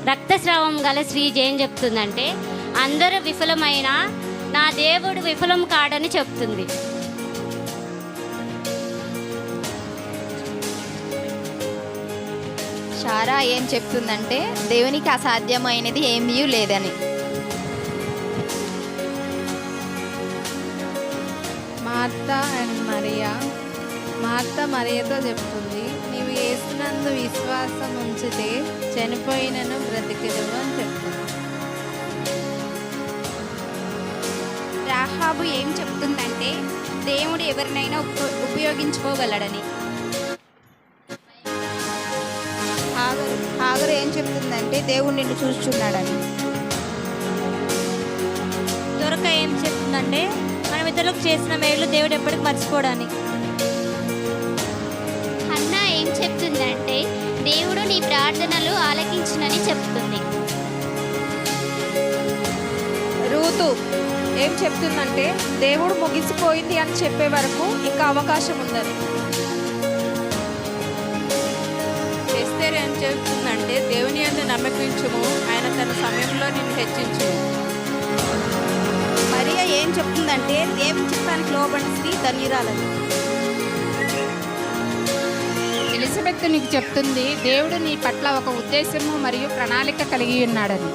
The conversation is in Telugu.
రక్తస్రావం గల స్త్రీ ఏం చెప్తుందంటే, అందరూ విఫలమైన నా దేవుడు విఫలం కాడని చెప్తుంది. షారా ఏం చెప్తుందంటే, దేవునికి అసాధ్యమైనది ఏమీ లేదని. మార్త మరియతో చెప్తుంది, నీవు యేసునందు విశ్వాసం ఉంచితే చనిపోయినను బ్రతికెను అని చెప్తుంది. రాహాబు ఏం చెప్తుందంటే, దేవుడు ఎవరినైనా ఉపయోగించుకోగలడని. హాగరు ఏం చెప్తుందంటే, దేవుడు నిన్ను చూస్తున్నాడని. దొరక ఏం చెప్తుందంటే, మనం ఇతరులకు చేసిన మేలు దేవుడు ఎప్పటికి మర్చిపోడని. హన్నా ఏం చెప్తుందంటే, దేవుడు నీ ప్రార్థనలు ఆలకించునని చెప్తుంది. రూతు ఏం చెప్తుందంటే, దేవుడు ముగిసిపోయింది అని చెప్పే వరకు ఇంకా అవకాశం ఉందని. ఎస్తేర్ ఏం చెప్తుందంటే, దేవుని యందు నమ్మకించుము, ఆయన తన సమయంలో నిన్ను హెచ్చించును. మరియా ఏం చెప్తుందంటే, దేవుని చిత్తానికి లోబడిన స్త్రీ ధన్యురాలని. ఎలిజబెత్ నీకు చెప్తుంది, దేవుడు నీ పట్ల ఒక ఉద్దేశము మరియు ప్రణాళిక కలిగి ఉన్నాడని.